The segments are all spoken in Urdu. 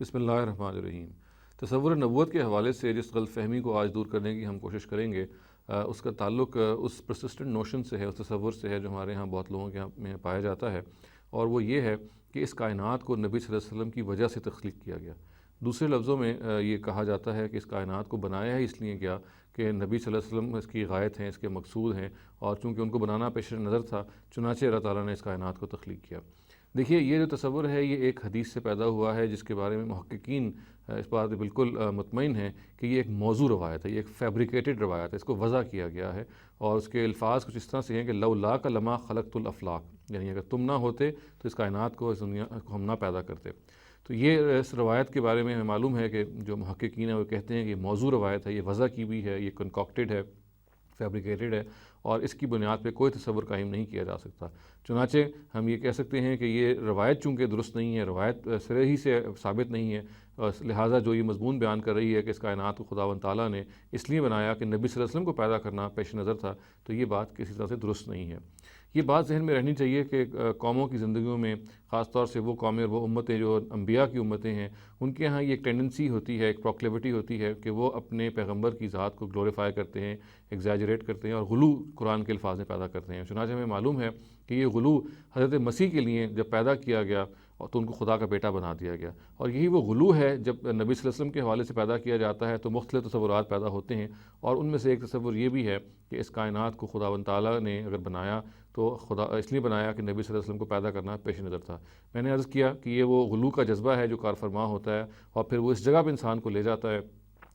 بسم اللہ الرحمن الرحیم۔ تصور نبوت کے حوالے سے جس غلط فہمی کو آج دور کرنے کی ہم کوشش کریں گے، اس کا تعلق اس پرسسٹنٹ نوشن سے ہے، اس تصور سے ہے جو ہمارے ہاں بہت لوگوں کے میں پایا جاتا ہے، اور وہ یہ ہے کہ اس کائنات کو نبی صلی اللہ علیہ وسلم کی وجہ سے تخلیق کیا گیا۔ دوسرے لفظوں میں یہ کہا جاتا ہے کہ اس کائنات کو بنایا ہے اس لیے گیا کہ نبی صلی اللہ علیہ وسلم اس کی غایت ہیں، اس کے مقصود ہیں، اور چونکہ ان کو بنانا پیش نظر تھا، چنانچہ اللہ تعالیٰ نے اس کائنات کو تخلیق کیا۔ دیکھیے، یہ جو تصور ہے یہ ایک حدیث سے پیدا ہوا ہے، جس کے بارے میں محققین اس بات سے بالکل مطمئن ہیں کہ یہ ایک موضوع روایت ہے، یہ ایک فیبریکیٹڈ روایت ہے، اس کو وضع کیا گیا ہے، اور اس کے الفاظ کچھ اس طرح سے ہیں کہ لولاک لما خلقت الافلاق، یعنی اگر تم نہ ہوتے تو اس کائنات کو، اس دنیا کو ہم نہ پیدا کرتے۔ تو یہ اس روایت کے بارے میں ہمیں معلوم ہے کہ جو محققین ہیں وہ کہتے ہیں کہ یہ موضوع روایت ہے، یہ وضع کی ہوئی ہے، یہ کنکاکٹڈ ہے، فیبریکیٹڈ ہے، اور اس کی بنیاد پہ کوئی تصور قائم نہیں کیا جا سکتا۔ چنانچہ ہم یہ کہہ سکتے ہیں کہ یہ روایت چونکہ درست نہیں ہے، روایت سرے ہی سے ثابت نہیں ہے، لہٰذا جو یہ مضمون بیان کر رہی ہے کہ اس کائنات کو خداوند تعالیٰ نے اس لیے بنایا کہ نبی صلی اللہ علیہ وسلم کو پیدا کرنا پیش نظر تھا، تو یہ بات کسی طرح سے درست نہیں ہے۔ یہ بات ذہن میں رہنی چاہیے کہ قوموں کی زندگیوں میں، خاص طور سے وہ قومیں اور وہ امتیں جو انبیاء کی امتیں ہیں، ان کے ہاں یہ ایک ٹینڈنسی ہوتی ہے، ایک پروکلیوٹی ہوتی ہے کہ وہ اپنے پیغمبر کی ذات کو گلوریفائی کرتے ہیں، ایگزیجریٹ کرتے ہیں، اور غلو قرآن کے الفاظ میں پیدا کرتے ہیں۔ چنانچہ ہمیں معلوم ہے کہ یہ غلو حضرت مسیح کے لیے جب پیدا کیا گیا تو ان کو خدا کا بیٹا بنا دیا گیا، اور یہی وہ غلو ہے جب نبی صلی اللہ علیہ وسلم کے حوالے سے پیدا کیا جاتا ہے تو مختلف تصورات پیدا ہوتے ہیں، اور ان میں سے ایک تصور یہ بھی ہے کہ اس کائنات کو خداوند تعالیٰ نے اگر بنایا تو خدا اس لیے بنایا کہ نبی صلی اللہ علیہ وسلم کو پیدا کرنا پیش نظر تھا۔ میں نے عرض کیا کہ یہ وہ غلو کا جذبہ ہے جو کار فرما ہوتا ہے، اور پھر وہ اس جگہ پہ انسان کو لے جاتا ہے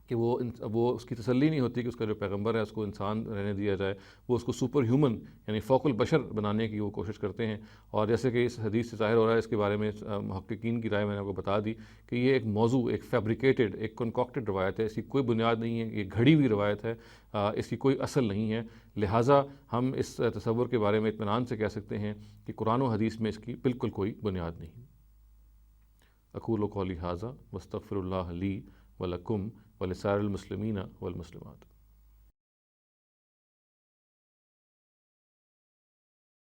کہ وہ اس کی تسلی نہیں ہوتی کہ اس کا جو پیغمبر ہے اس کو انسان رہنے دیا جائے، وہ اس کو سپر ہیومن یعنی فوق البشر بنانے کی وہ کوشش کرتے ہیں۔ اور جیسے کہ اس حدیث سے ظاہر ہو رہا ہے، اس کے بارے میں محققین کی رائے میں نے آپ کو بتا دی کہ یہ ایک موضوع، ایک فیبریکیٹڈ، ایک کنکاکٹڈ روایت ہے، اس کی کوئی بنیاد نہیں ہے، یہ گھڑی ہوئی روایت ہے، اس کی کوئی اصل نہیں ہے، لہٰذا ہم اس تصور کے بارے میں اطمینان سے کہہ سکتے ہیں کہ قرآن و حدیث میں اس کی بالکل کوئی بنیاد نہیں۔ اقول قولی ھذا واستغفر اللہ لی ولکم ولسائر المسلمین والمسلمات۔